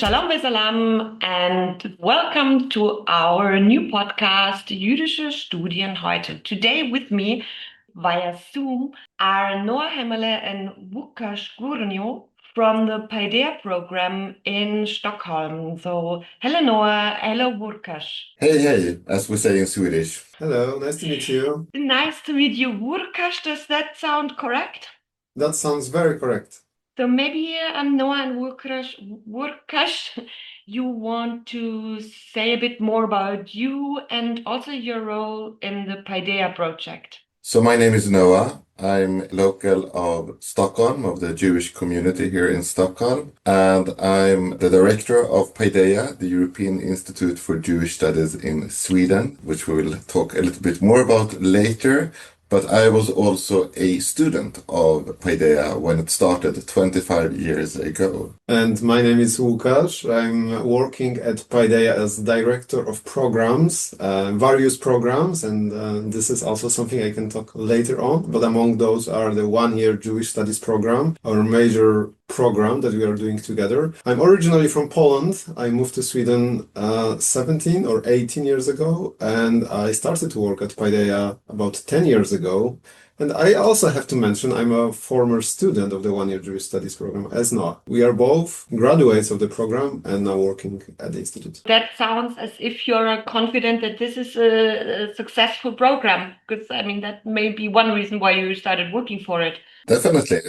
Shalom Besalam and welcome to our new podcast, Jüdische Studien Heute. Today with me via Zoom are Noah Hemmele and Łukasz Górnio from the Paideia program in Stockholm. So, hello Noah, hello Łukasz. Hey, as we say in Swedish. Hello, nice to meet you. Nice to meet you, Łukasz. Does that sound correct? That sounds very correct. So maybe Noah and Łukasz, you want to say a bit more about you and also your role in the Paideia project. So my name is Noah. I'm local of Stockholm, of the Jewish community here in Stockholm, and I'm the director of Paideia, the European Institute for Jewish Studies in Sweden, which we will talk a little bit more about later. But I was also a student of Paideia when it started 25 years ago. And my name is Łukasz. I'm working at Paideia as director of programs, various programs, and this is also something I can talk later on. But among those are the one-year Jewish Studies program, our major program that we are doing together. I'm originally from Poland. I moved to Sweden 17 or 18 years ago, and I started to work at Paideia about 10 years ago. And I also have to mention I'm a former student of the one-year Jewish Studies program as Noah. We are both graduates of the program and now working at the institute. That sounds as if you're confident that this is a successful program, because I mean that may be one reason why you started working for it. Definitely.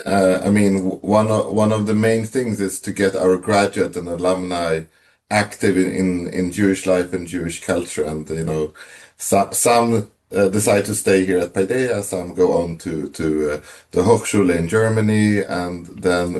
One of the main things is to get our graduate and alumni active in Jewish life and Jewish culture. And, some decide to stay here at Paideia, some go on to the Hochschule in Germany, and then,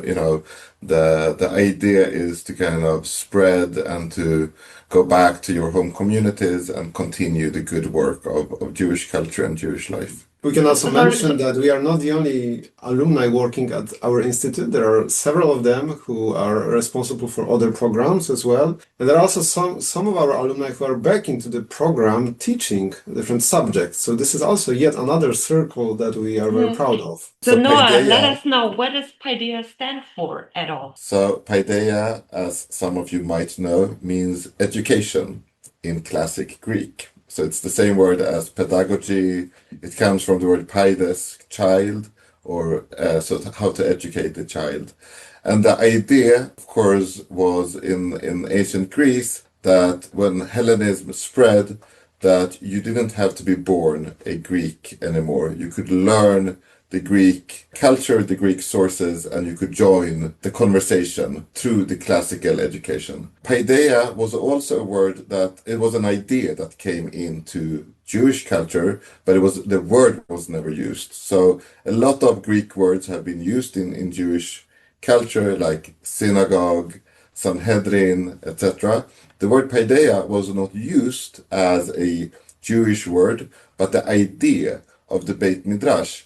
the idea is to kind of spread and to go back to your home communities and continue the good work of Jewish culture and Jewish life. We can also mention that we are not the only alumni working at our institute. There are several of them who are responsible for other programs as well. And there are also some of our alumni who are back into the program teaching different subjects. So this is also yet another circle that we are very proud of. So Noah, Paideia, let us know, what does Paideia stand for at all? So Paideia, as some of you might know, means education in classic Greek. So it's the same word as pedagogy. It comes from the word paides, child, or so how to educate the child. And the idea, of course, was in ancient Greece that when Hellenism spread, that you didn't have to be born a Greek anymore. You could learn the Greek culture, the Greek sources, and you could join the conversation through the classical education. Paideia was also a word that, it was an idea that came into Jewish culture, but the word was never used. So a lot of Greek words have been used in Jewish culture, like synagogue, Sanhedrin, etc. The word Paideia was not used as a Jewish word, but the idea of the Beit Midrash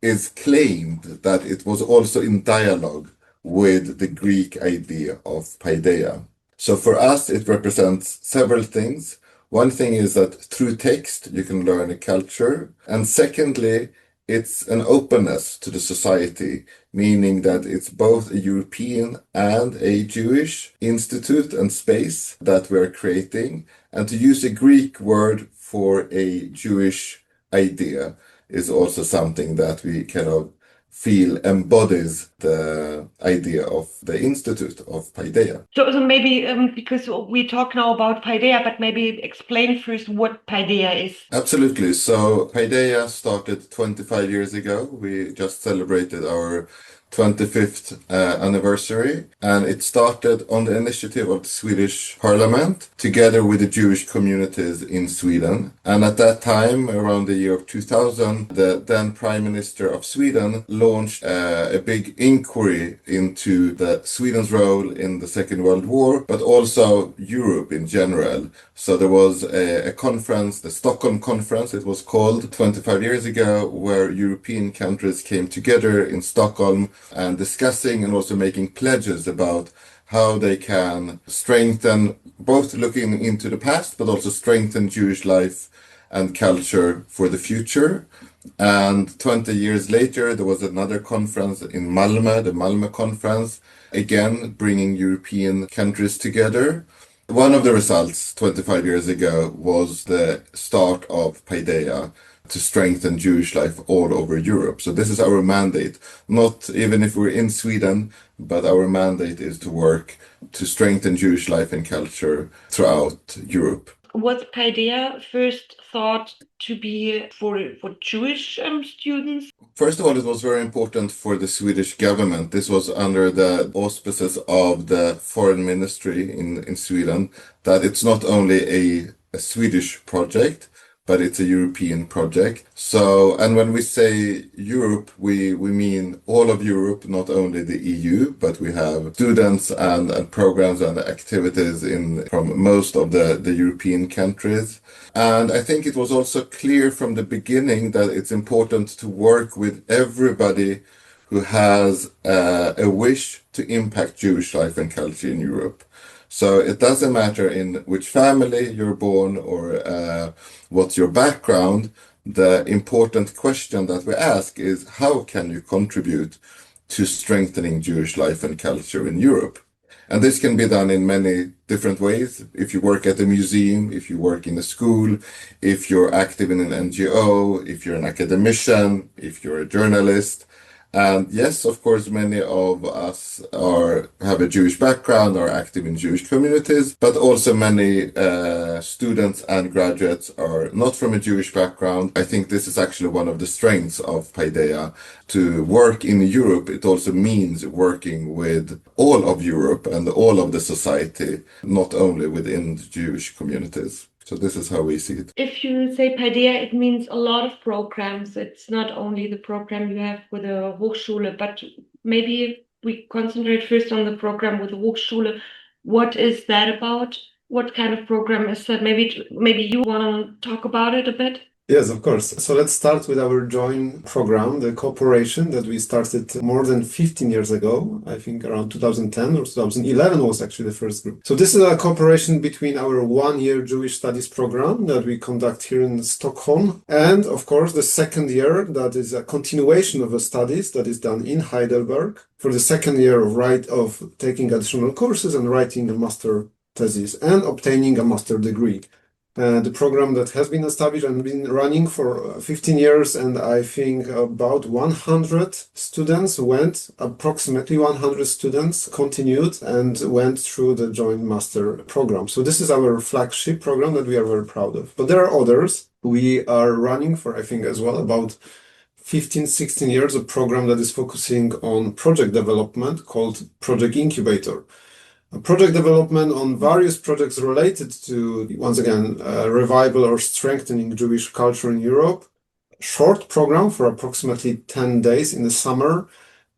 is claimed that it was also in dialogue with the Greek idea of Paideia. So for us, it represents several things. One thing is that through text, you can learn a culture. And secondly, it's an openness to the society, meaning that it's both a European and a Jewish institute and space that we're creating. And to use a Greek word for a Jewish idea is also something that we kind of feel embodies the idea of the Institute of Paideia. So maybe because we talk now about Paideia, but maybe explain first what Paideia is. Absolutely. So Paideia started 25 years ago. We just celebrated our 25th anniversary, and it started on the initiative of the Swedish Parliament together with the Jewish communities in Sweden. And at that time, around the year of 2000, the then Prime Minister of Sweden launched a big inquiry into Sweden's role in the Second World War, but also Europe in general. So there was a conference, the Stockholm Conference, it was called, 25 years ago, where European countries came together in Stockholm and discussing and also making pledges about how they can strengthen, both looking into the past, but also strengthen Jewish life and culture for the future. And 20 years later, there was another conference in Malmö, the Malmö Conference, again bringing European countries together. One of the results 25 years ago was the start of Paideia to strengthen Jewish life all over Europe. So this is our mandate, not even if we're in Sweden, but our mandate is to work to strengthen Jewish life and culture throughout Europe. Was Paideia first thought to be for Jewish students? First of all, it was very important for the Swedish government. This was under the auspices of the foreign ministry in Sweden, that it's not only a Swedish project, but it's a European project. So, and when we say Europe, we mean all of Europe, not only the EU, but we have students and programs and activities from most of the European countries. And I think it was also clear from the beginning that it's important to work with everybody who has a wish to impact Jewish life and culture in Europe. So it doesn't matter in which family you're born or what's your background. The important question that we ask is, how can you contribute to strengthening Jewish life and culture in Europe? And this can be done in many different ways. If you work at a museum, if you work in a school, if you're active in an NGO, if you're an academician, if you're a journalist. And yes, of course, many of us have a Jewish background, are active in Jewish communities, but also many students and graduates are not from a Jewish background. I think this is actually one of the strengths of Paideia. To work in Europe, it also means working with all of Europe and all of the society, not only within the Jewish communities. So this is how we see it. If you say Paideia, it means a lot of programs. It's not only the program you have with the Hochschule, but maybe we concentrate first on the program with the Hochschule. What is that about? What kind of program is that? Maybe you want to talk about it a bit? Yes, of course. So let's start with our joint program, the cooperation that we started more than 15 years ago. I think around 2010 or 2011 was actually the first group. So this is a cooperation between our one-year Jewish studies program that we conduct here in Stockholm. And of course, the second year, that is a continuation of the studies that is done in Heidelberg for the second year of taking additional courses and writing a master thesis and obtaining a master degree. The program that has been established and been running for 15 years, and I think about 100 students went, approximately 100 students continued and went through the joint master program. So this is our flagship program that we are very proud of. But there are others. We are running for, I think, as well, about 15, 16 years, a program that is focusing on project development called Project Incubator. Project development on various projects related to, once again, revival or strengthening Jewish culture in Europe. Short program for approximately 10 days in the summer,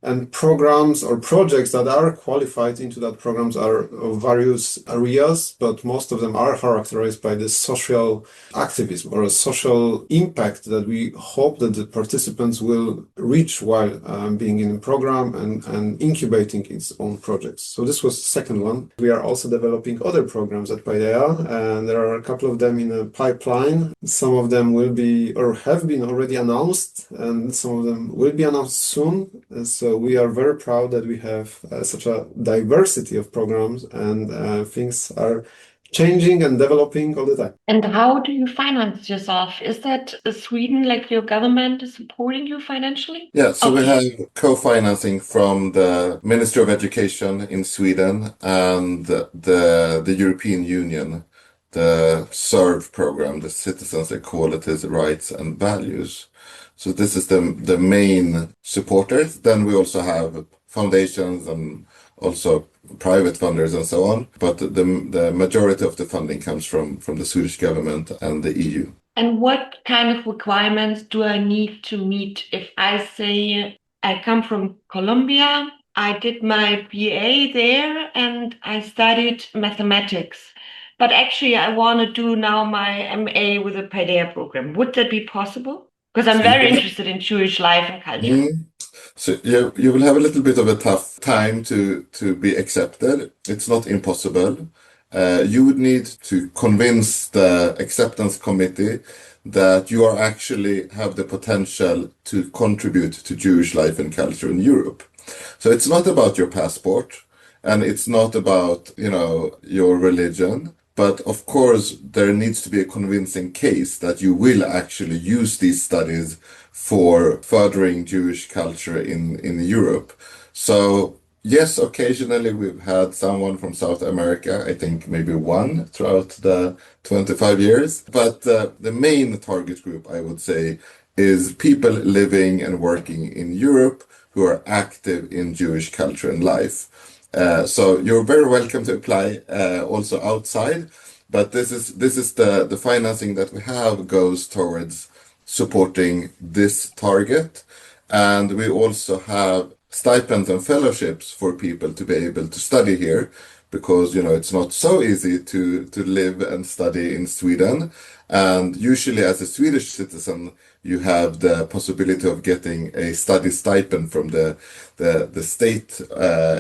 and programs or projects that are qualified into that programs are of various areas, but most of them are characterized by the social activism or a social impact that we hope that the participants will reach while being in the program and incubating its own projects. So this was the second one. We are also developing other programs at Paideia, and there are a couple of them in a pipeline. Some of them will be or have been already announced, and some of them will be announced soon. So we are very proud that we have such a diversity of programs, and things are changing and developing all the time. And how do you finance yourself? Is that Sweden, like your government, is supporting you financially? Yeah, so we have co-financing from the Ministry of Education in Sweden and the European Union, the SERV program, the Citizens' Equalities, Rights and Values. So this is the main supporters. Then we also have foundations and also private funders and so on. But the majority of the funding comes from the Swedish government and the EU. And what kind of requirements do I need to meet if I say I come from Colombia, I did my BA there and I studied mathematics, but actually I want to do now my MA with a Paideia program. Would that be possible? Because I'm very interested in Jewish life and culture. So you will have a little bit of a tough time to be accepted. It's not impossible. You would need to convince the acceptance committee that you are actually have the potential to contribute to Jewish life and culture in Europe. So it's not about your passport, and it's not about, your religion. But of course, there needs to be a convincing case that you will actually use these studies for furthering Jewish culture in Europe. So yes, occasionally we've had someone from South America, I think maybe one throughout the 25 years. But the main target group, I would say, is people living and working in Europe who are active in Jewish culture and life. So you're very welcome to apply also outside, but this is the financing that we have goes towards supporting this target, and we also have stipends and fellowships for people to be able to study here, because it's not so easy to live and study in Sweden, and usually as a Swedish citizen you have the possibility of getting a study stipend from the state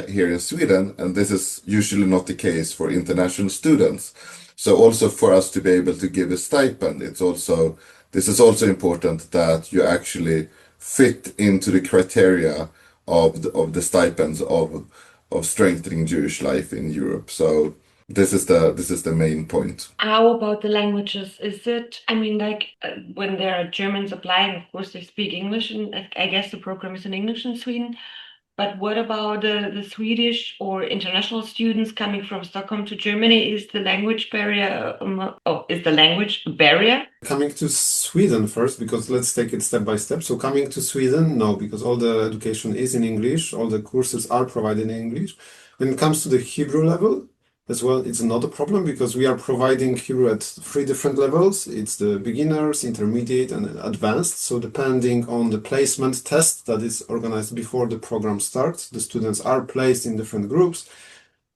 here in Sweden, and this is usually not the case for international students. So also for us to be able to give a stipend, this is also important that you actually fit into the criteria of the stipends of strengthening Jewish life in Europe. So this is the main point. How about the languages? Is it, when there are Germans applying, of course they speak English, and I guess the program is in English in Sweden. But what about the Swedish or international students coming from Stockholm to Germany? Is the language barrier, is the language a barrier? Coming to Sweden first, because let's take it step by step. So coming to Sweden, no, because all the education is in English, all the courses are provided in English. When it comes to the Hebrew level, as well, it's not a problem because we are providing Hebrew at 3 different levels. It's the beginners, intermediate, and advanced. So depending on the placement test that is organized before the program starts, the students are placed in different groups.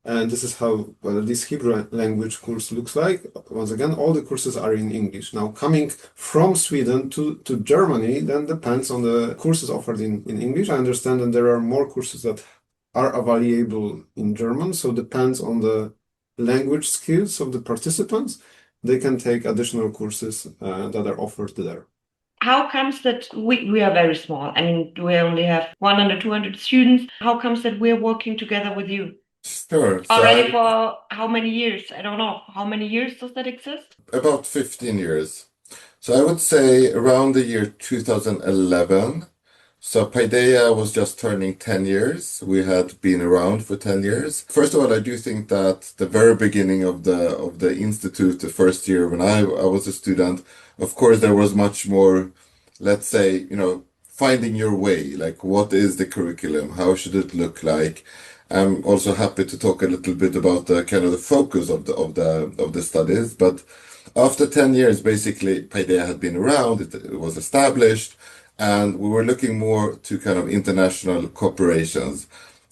And this is how this Hebrew language course looks like. Once again, all the courses are in English. Now, coming from Sweden to Germany, then depends on the courses offered in English. I understand that there are more courses that are available in German, so depends on the language skills of the participants. They can take additional courses that are offered there. How comes that we are very small? We only have 100, 200 students. How comes that we're working together with you? Sure. Already for how many years? I don't know. How many years does that exist? About 15 years. So I would say around the year 2011. So Paideia was just turning 10 years. We had been around for 10 years. First of all, I do think that the very beginning of the institute, the first year when I was a student, of course, there was much more, let's say, finding your way, like what is the curriculum? How should it look like? I'm also happy to talk a little bit about the kind of the focus of the studies. But after 10 years, basically, Paideia had been around, it was established, and we were looking more to kind of international cooperations.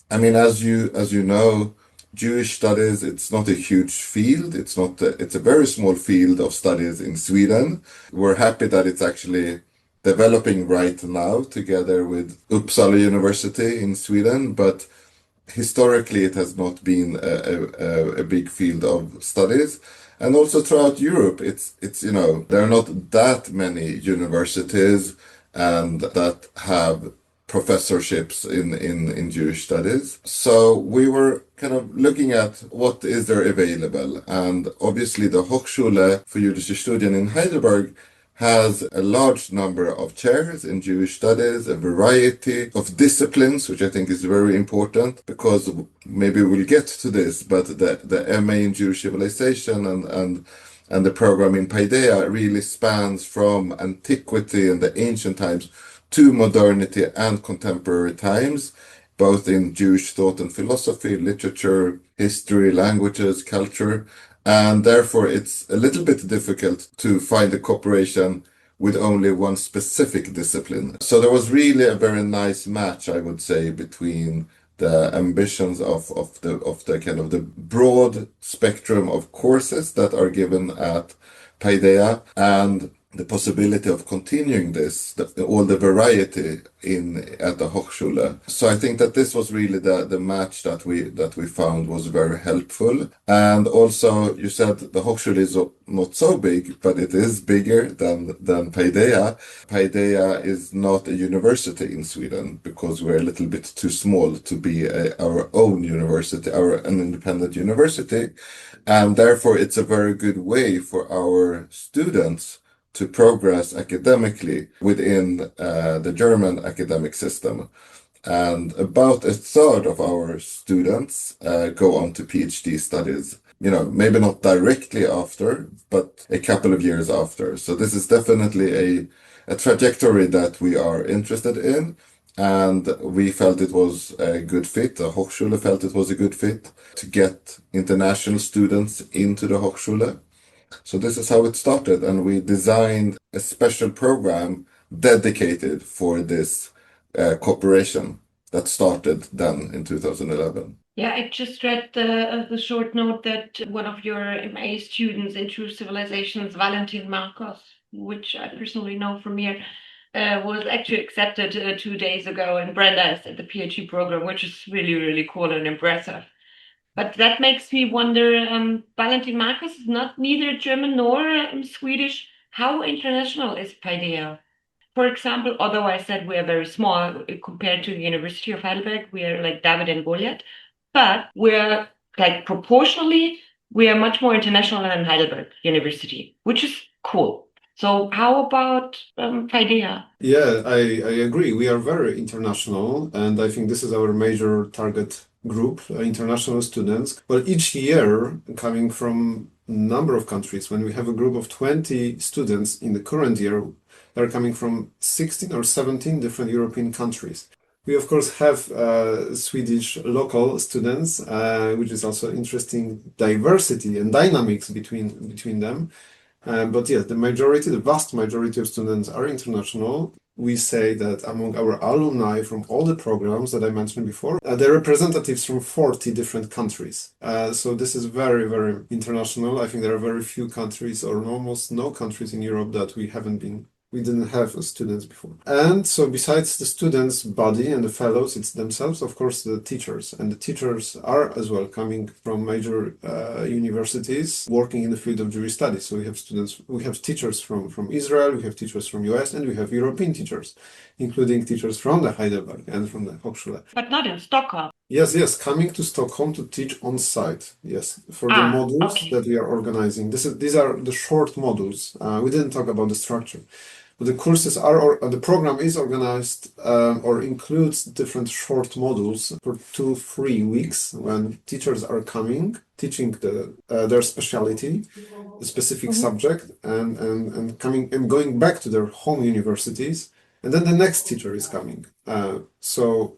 As you know, Jewish studies, it's not a huge field. It's a very small field of studies in Sweden. We're happy that it's actually developing right now together with Uppsala University in Sweden, but historically it has not been a big field of studies. And also throughout Europe, it's there are not that many universities and that have professorships in Jewish studies. So we were kind of looking at what is there available. And obviously the Hochschule for Jüdische Studien in Heidelberg has a large number of chairs in Jewish studies, a variety of disciplines, which I think is very important, because maybe we'll get to this, but the MA in Jewish civilization and the program in Paideia really spans from antiquity and the ancient times to modernity and contemporary times, both in Jewish thought and philosophy, literature, history, languages, culture. And therefore, it's a little bit difficult to find a cooperation with only one specific discipline. So there was really a very nice match, I would say, between the ambitions of the kind of the broad spectrum of courses that are given at Paideia and the possibility of continuing this, all the variety at the Hochschule. So I think that this was really the match that we found was very helpful. And also, you said the Hochschule is not so big, but it is bigger than Paideia. Paideia is not a university in Sweden because we're a little bit too small to be our own university, an independent university. And therefore, it's a very good way for our students to progress academically within the German academic system. And about a third of our students go on to PhD studies, maybe not directly after, but a couple of years after. So this is definitely a trajectory that we are interested in. And we felt it was a good fit. The Hochschule felt it was a good fit to get international students into the Hochschule. So this is how it started, and we designed a special program dedicated for this cooperation that started then in 2011. Yeah, I just read the short note that one of your MA students in True Civilizations, Valentin Marcos, which I personally know from here, was actually accepted 2 days ago in Brandeis at the PhD program, which is really, really cool and impressive. But that makes me wonder, Valentin Marcus is not neither German nor Swedish. How international is Paideia? For example, although I said we are very small compared to the University of Heidelberg, we are like David and Goliath, but we're like proportionally, we are much more international than Heidelberg University, which is cool. So how about Paideia? Yeah, I agree. We are very international, and I think this is our major target group, international students. Well, each year, coming from a number of countries, when we have a group of 20 students in the current year, they're coming from 16 or 17 different European countries. We, of course, have Swedish local students, which is also interesting diversity and dynamics between them. But yes, the vast majority of students are international. We say that among our alumni from all the programs that I mentioned before, they're representatives from 40 different countries. So this is very, very international. I think there are very few countries or almost no countries in Europe that we didn't have students before. And so besides the students' body and the fellows, it's themselves, of course, the teachers. And the teachers are as well coming from major universities working in the field of Jewish studies. So we have teachers from Israel, we have teachers from US, and we have European teachers, including teachers from the Heidelberg and from the Hochschule. But not in Stockholm. Yes, coming to Stockholm to teach on site. Yes, for the modules that we are organizing. These are the short modules. We didn't talk about the structure. But the courses the program is organized or includes different short modules for 2-3 weeks when teachers are coming, teaching their specialty, the specific subject, and coming and going back to their home universities. And then the next teacher is coming. So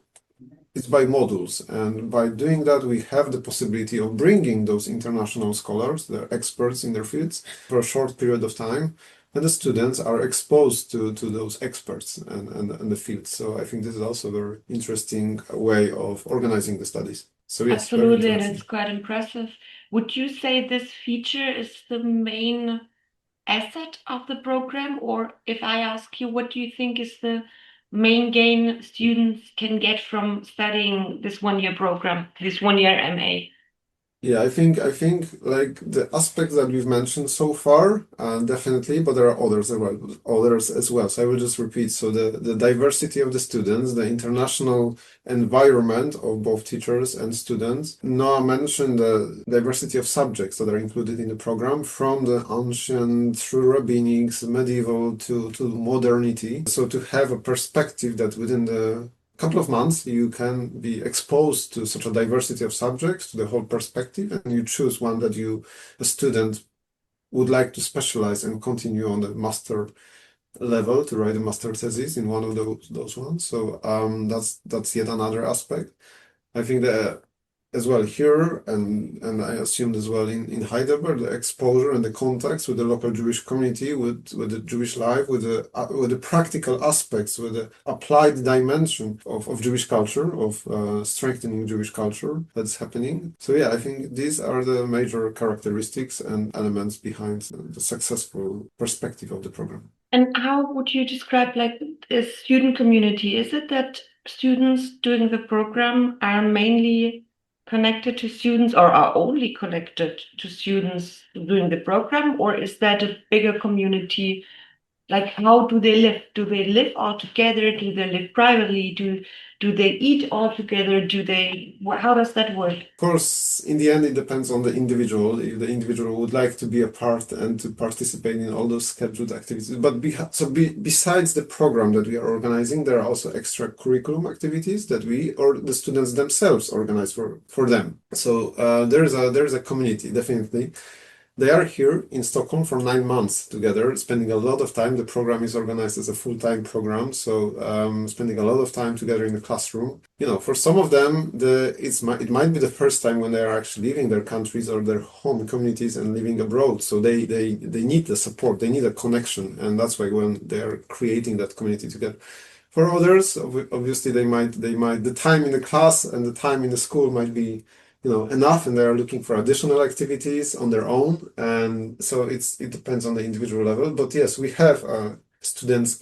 it's by modules, and by doing that, we have the possibility of bringing those international scholars, they're experts in their fields, for a short period of time, and the students are exposed to those experts and the field. So I think this is also a very interesting way of organizing the studies. So yes, absolutely, and it's quite impressive. Would you say this feature is the main asset of the program? Or if I ask you, what do you think is the main gain students can get from studying this 1-year program, this 1-year MA? Yeah, I think like the aspects that we've mentioned so far, definitely, but there are others as well. So I will just repeat. So the diversity of the students, the international environment of both teachers and students. Noah mentioned the diversity of subjects that are included in the program, from the ancient through rabbinics, medieval to modernity. So to have a perspective that within the couple of months you can be exposed to such a diversity of subjects, to the whole perspective, and you choose one that a student would like to specialize and continue on the master level to write a master thesis in one of those ones. So that's yet another aspect. I think as well here, and I assumed as well in Heidelberg, the exposure and the contacts with the local Jewish community, with the Jewish life, with the practical aspects, with the applied dimension of Jewish culture, of strengthening Jewish culture that's happening. So yeah, I think these are the major characteristics and elements behind the successful perspective of the program. And how would you describe like the student community? Is it that students doing the program are mainly connected to students or are only connected to students doing the program, or is that a bigger community? Like, how do they live? Do they live all together? Do they live privately? Do they eat all together? How does that work? Of course, in the end, it depends on the individual. If the individual would like to be a part and to participate in all those scheduled activities. But besides the program that we are organizing, there are also extra curriculum activities that we or the students themselves organize for them. So there is a community, definitely. They are here in Stockholm for 9 months together, spending a lot of time. The program is organized as a full-time program, so spending a lot of time together in the classroom. You know, for some of them, it might be the first time when they are actually leaving their countries or their home communities and living abroad. So they need the support, they need a connection, and that's why when they are creating that community together. For others, obviously, the time in the class and the time in the school might be enough, and they're looking for additional activities on their own, and so it depends on the individual level. But yes, we have a students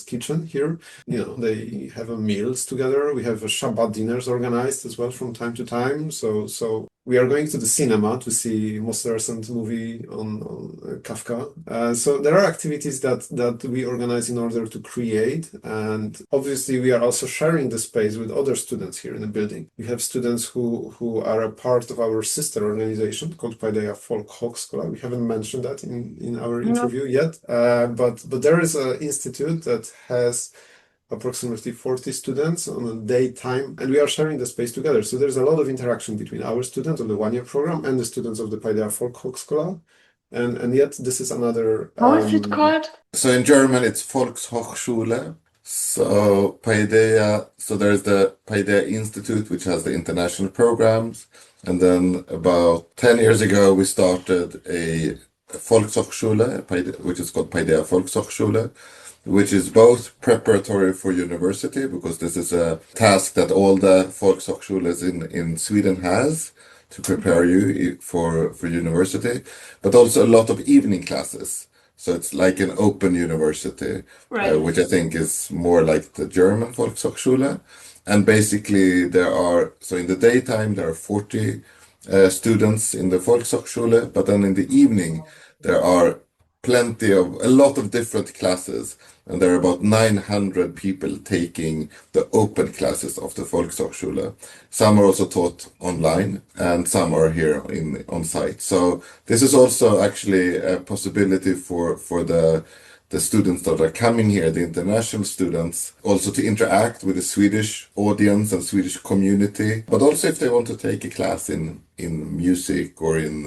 kitchen here. They have meals together. We have a Shabbat dinners organized as well from time to time. So we are going to the cinema to see most recent movie on Kafka. So there are activities that we organize in order to create, and obviously we are also sharing the space with other students here in the building. We have students who are a part of our sister organization called Paideia Folk Hochschule. We haven't mentioned that in our interview yet, but there is an institute that has approximately 40 students on a daytime, and we are sharing the space together. So there's a lot of interaction between our students of the one-year program and the students of the Paideia Folk Hochschule. And yet this is another... How is it called? So in German, it's Volkshochschule. So Paideia, so there's the Paideia Institute, which has the international programs. And then about 10 years ago, we started a Volkshochschule, which is called Paideia Volkshochschule, which is both preparatory for university, because this is a task that all the Volkshochschules in Sweden has to prepare you for university, but also a lot of evening classes. So it's like an open university, Right. Which I think is more like the German Volkshochschule. And basically so in the daytime, there are 40 students in the Volkshochschule, but then in the evening, there are a lot of different classes, and there are about 900 people taking the open classes of the Volkshochschule. Some are also taught online, and some are here on site. So this is also actually a possibility for the students that are coming here, the international students, also to interact with the Swedish audience and Swedish community, but also if they want to take a class in music or in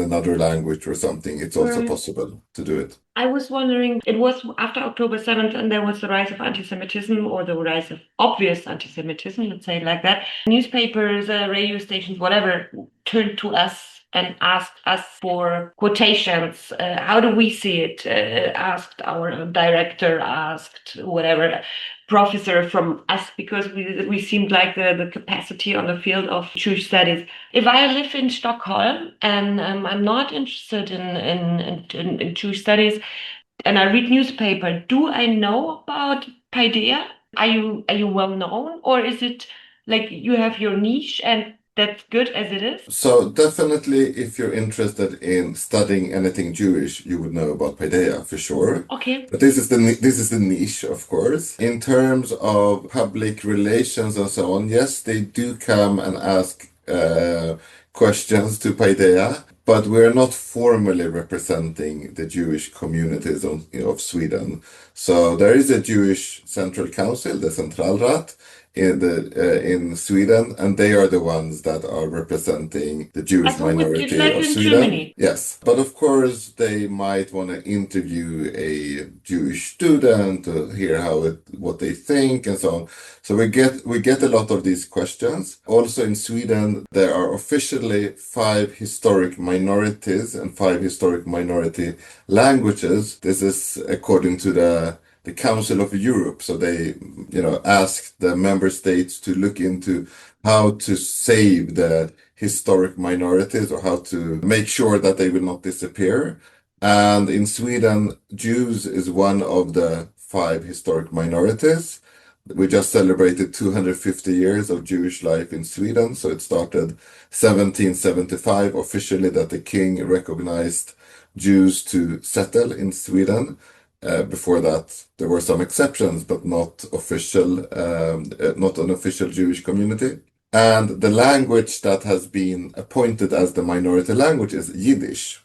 another language or something, it's also Right. possible to do it. I was wondering, it was after October 7th, and there was the rise of anti-Semitism, or the rise of obvious anti-Semitism, let's say it like that. Newspapers, radio stations, whatever, turned to us and asked us for quotations. How do we see it? Asked our director, asked whatever professor from us, because we seemed like the capacity on the field of Jewish studies. If I live in Stockholm and I'm not interested in Jewish studies, and I read newspaper, do I know about Paideia? Are you well known, or is it like you have your niche and that's good as it is? So definitely, if you're interested in studying anything Jewish, you would know about Paideia for sure. Okay. But this is the niche, of course. In terms of public relations and so on, yes, they do come and ask questions to Paideia, but we're not formally representing the Jewish communities of Sweden. So there is a Jewish Central Council, the Centralrat, in Sweden, and they are the ones that are representing the Jewish Also with minority like of in Sweden. Germany. Yes, but of course they might want to interview a Jewish student to hear what they think and so on. So we get a lot of these questions. Also in Sweden, there are officially 5 historic minorities and 5 historic minority languages. This is according to the Council of Europe. So they, asked the member states to look into how to save the historic minorities or how to make sure that they will not disappear. And in Sweden, Jews is one of the 5 historic minorities. We just celebrated 250 years of Jewish life in Sweden. So it started 1775 officially that the king recognized Jews to settle in Sweden. Before that, there were some exceptions, but not an official Jewish community. And the language that has been appointed as the minority language is Yiddish.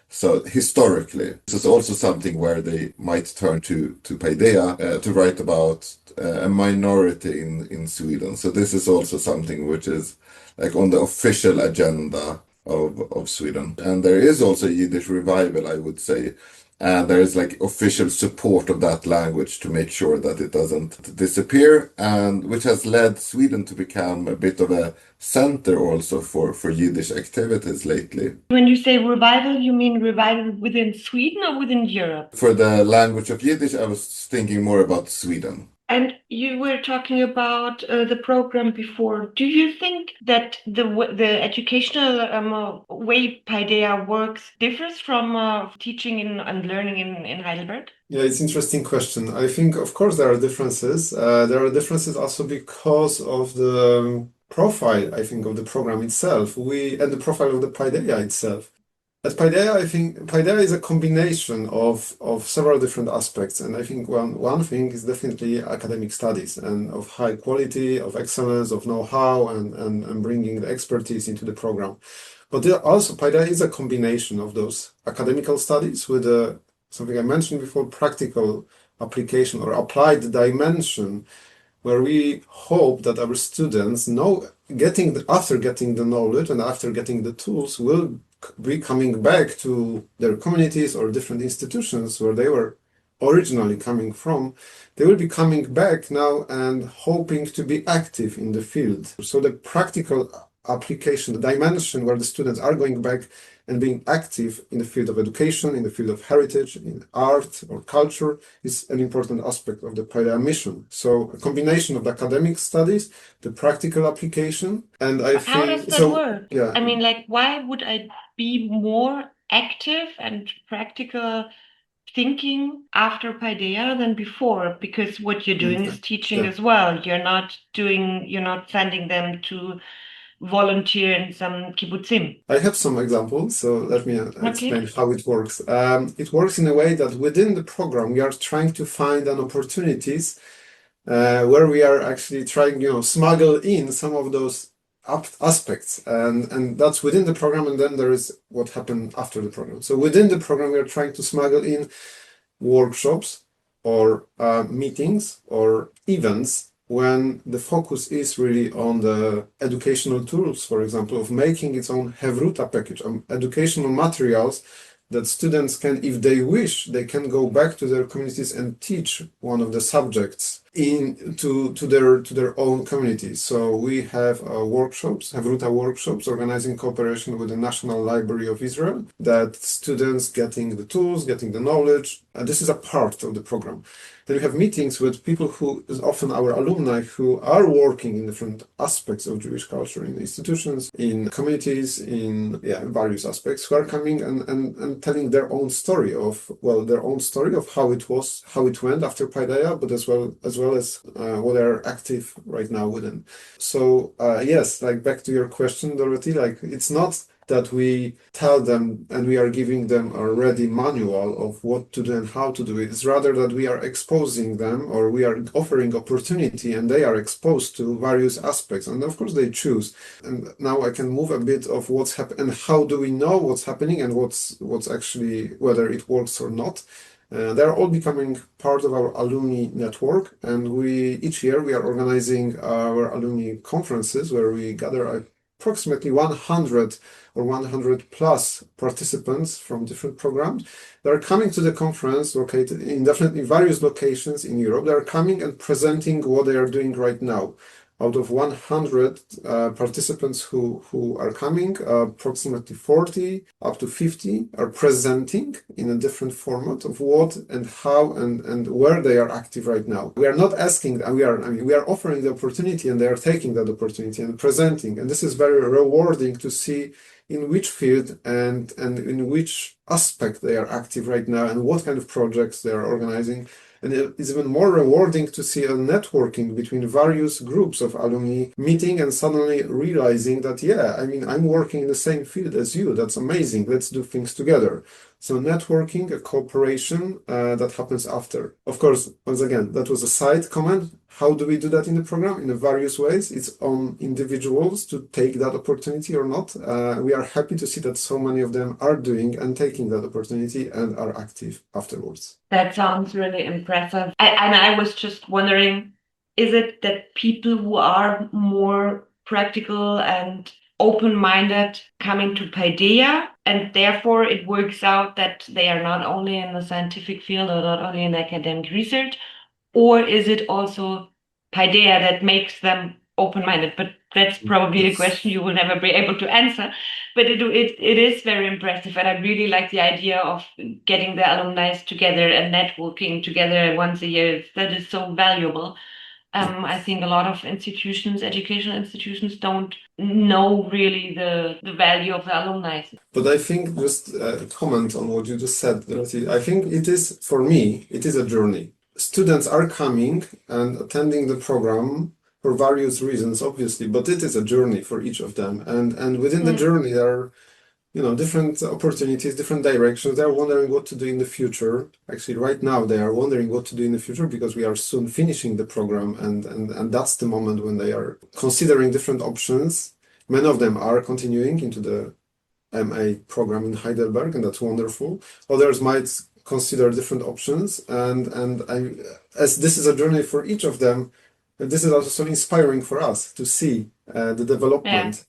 So historically, this is also something where they might turn to Paideia to write about a minority in Sweden. So this is also something which is like on the official agenda of Sweden. And there is also Yiddish revival, I would say. And there is like official support of that language to make sure that it doesn't disappear, and which has led Sweden to become a bit of a center also for Yiddish activities lately. When you say revival, you mean revival within Sweden or within Europe? For the language of Yiddish, I was thinking more about Sweden. And you were talking about the program before. Do you think that the educational way Paideia works differs from teaching and learning in Heidelberg? Yeah, it's an interesting question. I think, of course, there are differences. There are differences also because of the profile, I think, of the program itself. And the profile of the Paideia itself. At Paideia, I think Paideia is a combination of several different aspects. And I think one thing is definitely academic studies and of high quality, of excellence, of know-how, and bringing the expertise into the program. But also Paideia is a combination of those academical studies with something I mentioned before, practical application or applied dimension, where we hope that our students after getting the knowledge and after getting the tools will be coming back to their communities or different institutions where they were originally coming from. They will be coming back now and hoping to be active in the field. So the practical application, the dimension where the students are going back and being active in the field of education, in the field of heritage, in art or culture is an important aspect of the Paideia mission. So a combination of the academic studies, the practical application, and I think... How does that work? Yeah. I mean, like, why would I be more active and practical thinking after Paideia than before? Because what you're doing is teaching as well. You're not sending them to volunteer in some kibbutzim. I have some examples, so let me explain how it works. It works in a way that within the program we are trying to find an opportunities where we are actually trying, smuggle in some of those aspects, and that's within the program, and then there is what happened after the program. So within the program we are trying to smuggle in workshops or meetings or events when the focus is really on the educational tools, for example, of making its own Hevruta package, educational materials that students can, if they wish, they can go back to their communities and teach one of the subjects to their own communities. So we have workshops, Hevruta workshops, organized in cooperation with the National Library of Israel, that students getting the tools, getting the knowledge, and this is a part of the program. Then we have meetings with people who is often our alumni who are working in different aspects of Jewish culture, in institutions, in communities, in various aspects, who are coming and telling their own story of how it went after Paideia, but as well as what they're active right now within. So yes, like back to your question, Dorothy, like it's not that we tell them and we are giving them a ready manual of what to do and how to do it. It's rather that we are exposing them, or we are offering opportunity, and they are exposed to various aspects. And of course they choose. And now I can move a bit of what's happening and how do we know what's happening and what's actually, whether it works or not. They're all becoming part of our alumni network, and each year we are organizing our alumni conferences where we gather approximately 100 or 100 plus participants from different programs. They're coming to the conference located in definitely various locations in Europe. They're coming and presenting what they are doing right now. Out of 100 participants who are coming, approximately 40 up to 50 are presenting in a different format of what and how and where they are active right now. We are not asking, we are offering the opportunity, and they are taking that opportunity and presenting. And this is very rewarding to see in which field and in which aspect they are active right now and what kind of projects they are organizing. And it's even more rewarding to see a networking between various groups of alumni meeting and suddenly realizing that, yeah, I'm working in the same field as you. That's amazing. Let's do things together. So networking, a cooperation that happens after. Of course, once again, that was a side comment. How do we do that in the program? In various ways. It's on individuals to take that opportunity or not. We are happy to see that so many of them are doing and taking that opportunity and are active afterwards. That sounds really impressive. And I was just wondering, is it that people who are more practical and open-minded coming to Paideia, and therefore it works out that they are not only in the scientific field or not only in academic research, or is it also Paideia that makes them open-minded? But that's probably a question you will never be able to answer. But it is very impressive, and I really like the idea of getting the alumni together and networking together once a year. That is so valuable. I think a lot of institutions, educational institutions, don't know really the value of the alumni. But I think just a comment on what you just said, Dorothy. I think it is, for me, it is a journey. Students are coming and attending the program for various reasons, obviously, but it is a journey for each of them. And within the journey, there are different opportunities, different directions. They're wondering what to do in the future. Actually, right now, they are wondering what to do in the future because we are soon finishing the program, and that's the moment when they are considering different options. Many of them are continuing into the MA program in Heidelberg, and that's wonderful. Others might consider different options, and as this is a journey for each of them, this is also so inspiring for us to see the development.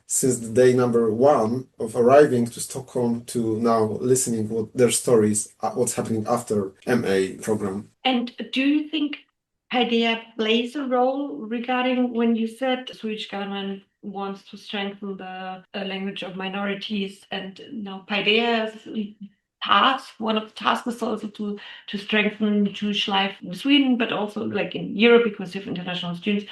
Since the day number one of arriving to Stockholm to now listening what their stories, what's happening after MA program. And do you think Paideia plays a role regarding when you said the Swedish government wants to strengthen the language of minorities, and now Paideia's task, one of the tasks is also to strengthen Jewish life in Sweden, but also like in Europe because you have international students.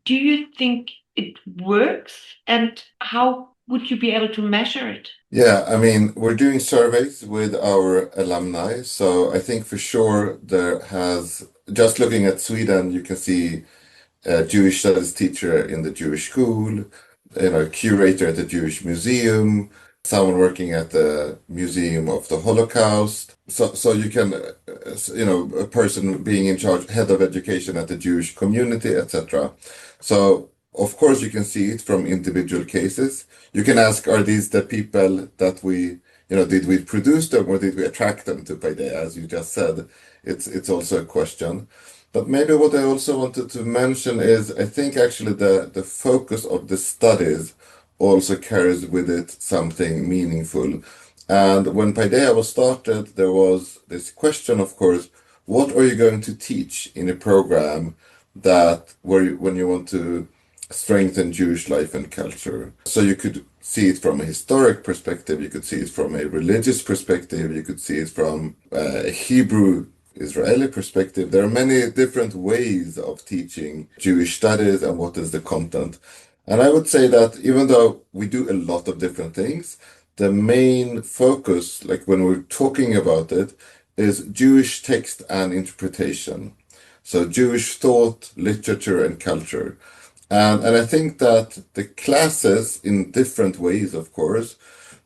Do you think it works, and how would you be able to measure it? Yeah, we're doing surveys with our alumni, so I think for sure just looking at Sweden, you can see a Jewish studies teacher in the Jewish school, curator at the Jewish museum, someone working at the Museum of the Holocaust. So you can, a person being in charge, head of education at the Jewish community, etc. So of course you can see it from individual cases. You can ask, are these the people that did we produce them or did we attract them to Paideia? As you just said, it's also a question. But maybe what I also wanted to mention is I think actually the focus of the studies also carries with it something meaningful. And when Paideia was started, there was this question, of course, what are you going to teach in a program when you want to strengthen Jewish life and culture? So you could see it from a historic perspective, you could see it from a religious perspective, you could see it from a Hebrew Israeli perspective. There are many different ways of teaching Jewish studies and what is the content. And I would say that even though we do a lot of different things, the main focus, like when we're talking about it, is Jewish text and interpretation. So Jewish thought, literature, and culture. And I think that the classes, in different ways, of course,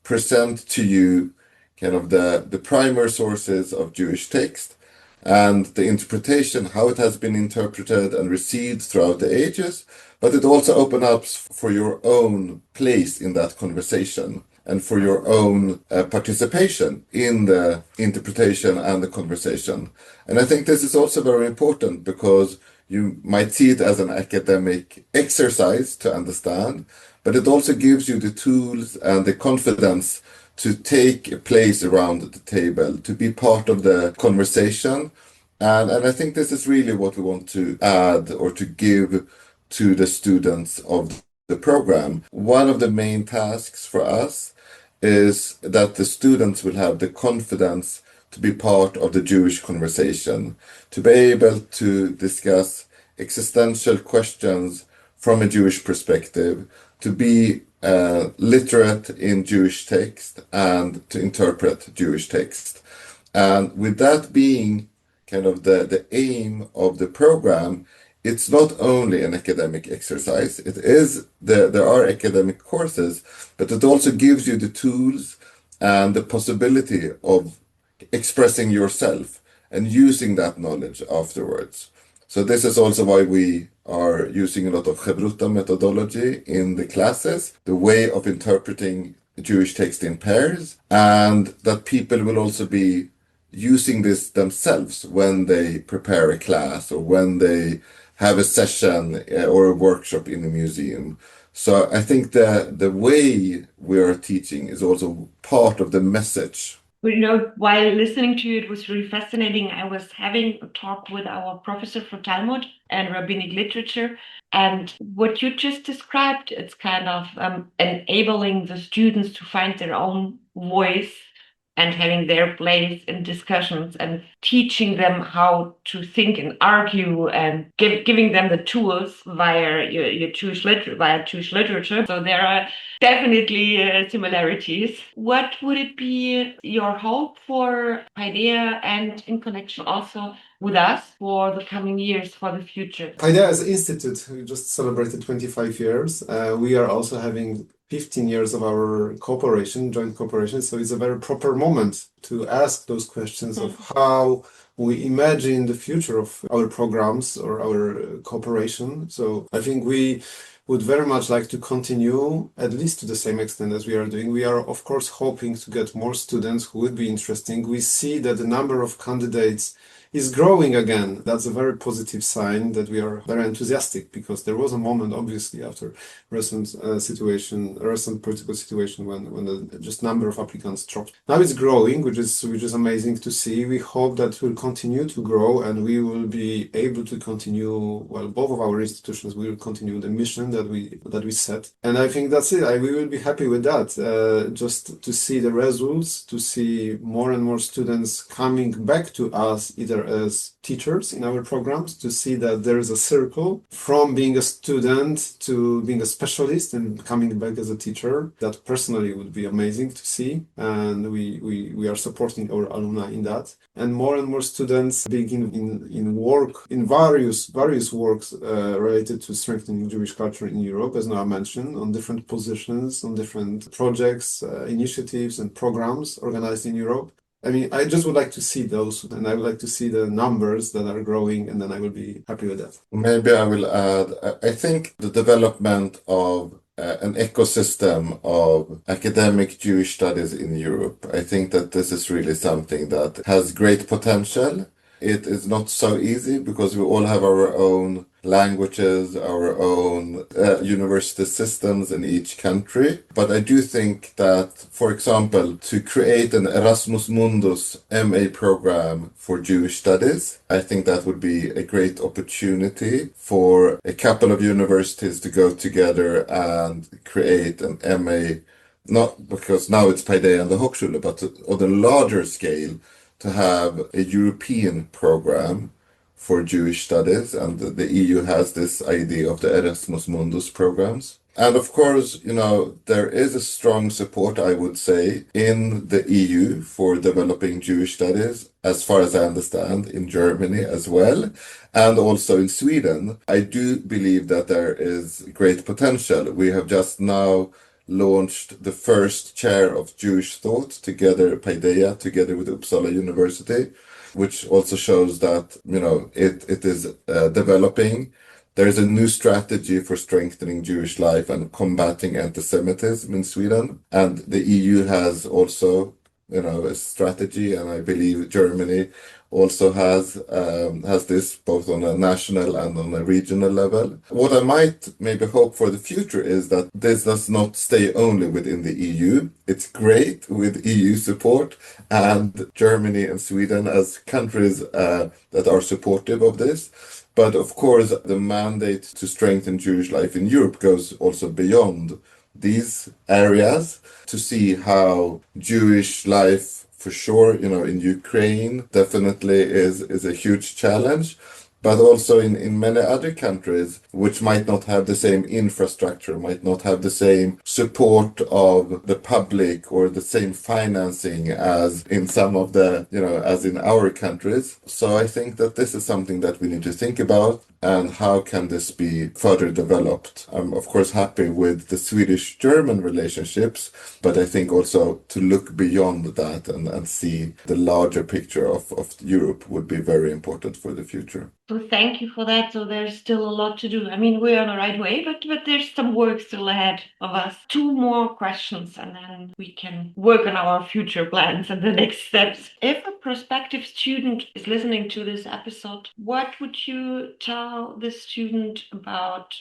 present to you kind of the primary sources of Jewish text and the interpretation, how it has been interpreted and received throughout the ages, but it also opens up for your own place in that conversation. and for your own participation in the interpretation and the conversation. And I think this is also very important because you might see it as an academic exercise to understand, but it also gives you the tools and the confidence to take a place around the table, to be part of the conversation. And I think this is really what we want to add or to give to the students of the program. One of the main tasks for us is that the students will have the confidence to be part of the Jewish conversation, to be able to discuss existential questions from a Jewish perspective, to be literate in Jewish text and to interpret Jewish text. And with that being kind of the aim of the program, it's not only an academic exercise. There are academic courses, but it also gives you the tools and the possibility of expressing yourself and using that knowledge afterwards. So this is also why we are using a lot of Chevruta methodology in the classes, the way of interpreting Jewish text in pairs, and that people will also be using this themselves when they prepare a class or when they have a session or a workshop in a museum. So I think the way we are teaching is also part of the message. While listening to you, it was really fascinating. I was having a talk with our professor for Talmud and rabbinic literature. And what you just described, it's kind of enabling the students to find their own voice and having their place in discussions and teaching them how to think and argue and giving them the tools via Jewish literature. So there are definitely similarities. What would it be your hope for Paideia and in connection also with us for the coming years, for the future? Paideia as an institute, we just celebrated 25 years. We are also having 15 years of our cooperation, joint cooperation. So it's a very proper moment to ask those questions of how we imagine the future of our programs or our cooperation. So I think we would very much like to continue, at least to the same extent as we are doing. We are, of course, hoping to get more students who would be interesting. We see that the number of candidates is growing again. That's a very positive sign that we are very enthusiastic, because there was a moment, obviously, after recent political situation when the just number of applicants dropped. Now it's growing, which is amazing to see. We hope that will continue to grow and we will be able to continue. Well, both of our institutions will continue the mission that we set, and I think that's it. We will be happy with that. Just to see the results, to see more and more students coming back to us, either as teachers in our programs, to see that there is a circle from being a student to being a specialist and coming back as a teacher. That personally would be amazing to see, and we are supporting our alumni in that. And more students begin in work in various works related to strengthening Jewish culture in Europe, as Noah mentioned, on different positions, on different projects, initiatives, and programs organized in Europe. I mean, I just would like to see those, and I would like to see the numbers that are growing, and then I will be happy with that. Maybe I will add, I think the development of an ecosystem of academic Jewish studies in Europe, I think that this is really something that has great potential. It is not so easy because we all have our own languages, our own university systems in each country. But I do think that, for example, to create an Erasmus Mundus MA program for Jewish studies, I think that would be a great opportunity for a couple of universities to go together and create an MA, not because now it's Paideia and the Hochschule, but on a larger scale, to have a European program for Jewish studies, and the EU has this idea of the Erasmus Mundus programs. And of course, there is a strong support, I would say, in the EU for developing Jewish studies, as far as I understand, in Germany as well, and also in Sweden. I do believe that there is great potential. We have just now launched the first chair of Jewish thought together, Paideia, together with Uppsala University, which also shows that, it is developing. There's a new strategy for strengthening Jewish life and combating anti-Semitism in Sweden. And the EU has also, a strategy, and I believe Germany also has this both on a national and on a regional level. What I might maybe hope for the future is that this does not stay only within the EU. It's great with EU support and Germany and Sweden as countries that are supportive of this. But of course, the mandate to strengthen Jewish life in Europe goes also beyond these areas to see how Jewish life, for sure, in Ukraine definitely is a huge challenge, but also in many other countries which might not have the same infrastructure, might not have the same support of the public or the same financing as in some of the, as in our countries. So I think that this is something that we need to think about. And how can this be further developed? I'm, of course, happy with the Swedish-German relationships, but I think also to look beyond that and see the larger picture of Europe would be very important for the future. So thank you for that. So there's still a lot to do. I mean, we're on the right way, but there's some work still ahead of us. 2 more questions, and then we can work on our future plans and the next steps. If a prospective student is listening to this episode, what would you tell this student about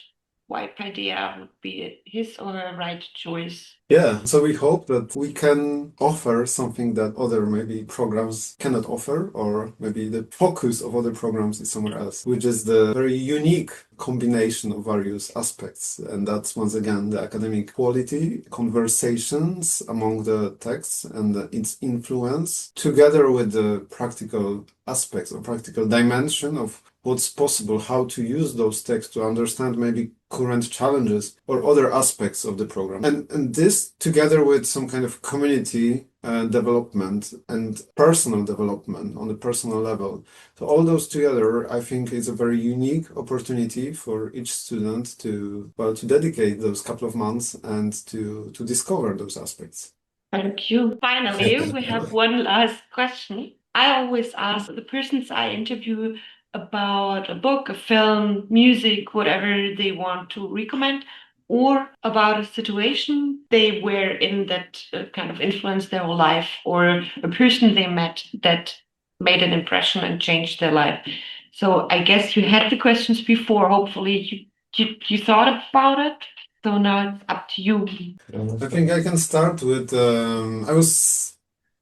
why Paideia would be his or her right choice? Yeah, so we hope that we can offer something that other maybe programs cannot offer, or maybe the focus of other programs is somewhere else, which is the very unique combination of various aspects. And that's once again the academic quality, conversations among the texts and its influence, together with the practical aspects or practical dimension of what's possible, how to use those texts to understand maybe current challenges or other aspects of the program. And this together with some kind of community development and personal development on the personal level. So all those together, I think, is a very unique opportunity for each student to dedicate those couple of months and to discover those aspects. Thank you. Finally, we have one last question. I always ask the persons I interview about a book, a film, music, whatever they want to recommend, or about a situation they were in that kind of influenced their whole life, or a person they met that made an impression and changed their life. So I guess you had the questions before. Hopefully you thought about it. So now it's up to you. I think I can start with, I was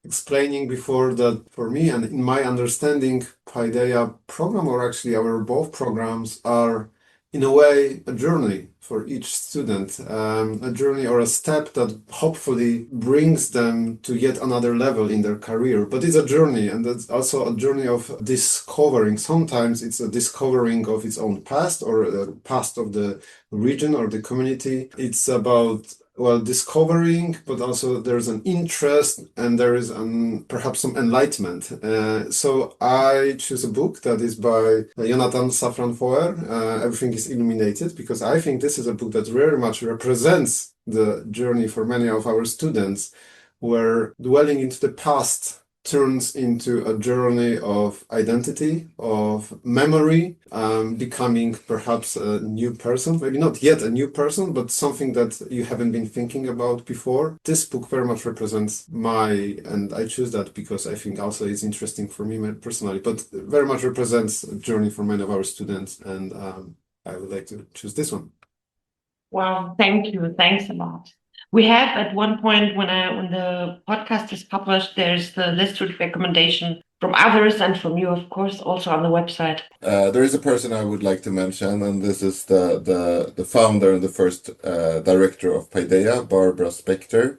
explaining before that for me and in my understanding, Paideia program, or actually our both programs, are in a way a journey for each student, a journey or a step that hopefully brings them to yet another level in their career. But it's a journey, and it's also a journey of discovering. Sometimes it's a discovering of its own past or the past of the region or the community. It's about discovering, but also there's an interest and there is perhaps some enlightenment. So I choose a book that is by Jonathan Safran Foer, Everything is Illuminated, because I think this is a book that very much represents the journey for many of our students, where dwelling into the past turns into a journey of identity, of memory, becoming perhaps a new person, maybe not yet a new person, but something that you haven't been thinking about before. This book very much represents and I choose that because I think also it's interesting for me personally, but very much represents a journey for many of our students, and I would like to choose this one. Wow, thank you. Thanks a lot. We have at one point when the podcast is published, there's the list with recommendation from others and from you, of course, also on the website. There is a person I would like to mention, and this is the founder and the first director of Paideia, Barbara Spector,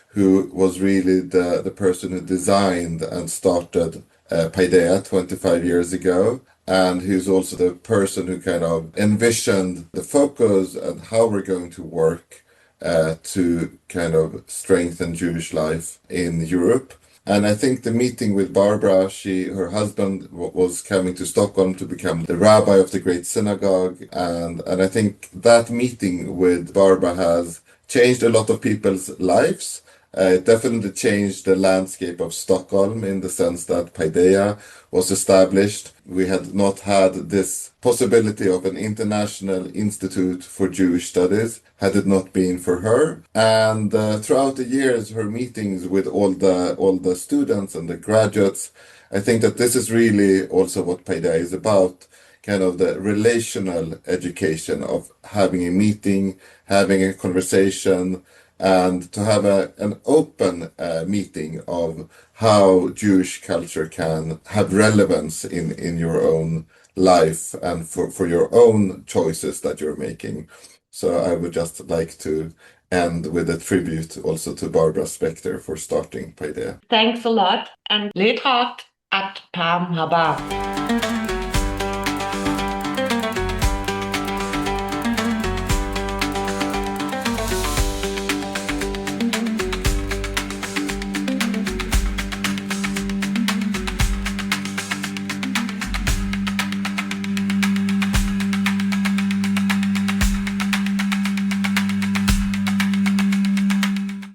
who was really the person who designed and started Paideia 25 years ago. And who's also the person who kind of envisioned the focus and how we're going to work to kind of strengthen Jewish life in Europe. And I think the meeting with Barbara, her husband was coming to Stockholm to become the rabbi of the great synagogue. And I think that meeting with Barbara has changed a lot of people's lives. It definitely changed the landscape of Stockholm in the sense that Paideia was established. We had not had this possibility of an international institute for Jewish studies had it not been for her. And throughout the years, her meetings with all the students and the graduates, I think that this is really also what Paideia is about, kind of the relational education of having a meeting, having a conversation, and to have an open meeting of how Jewish culture can have relevance in your own life and for your own choices that you're making. So I would just like to end with a tribute also to Barbara Specter for starting Paideia. Thanks a lot and להתראות at פעם הבאה.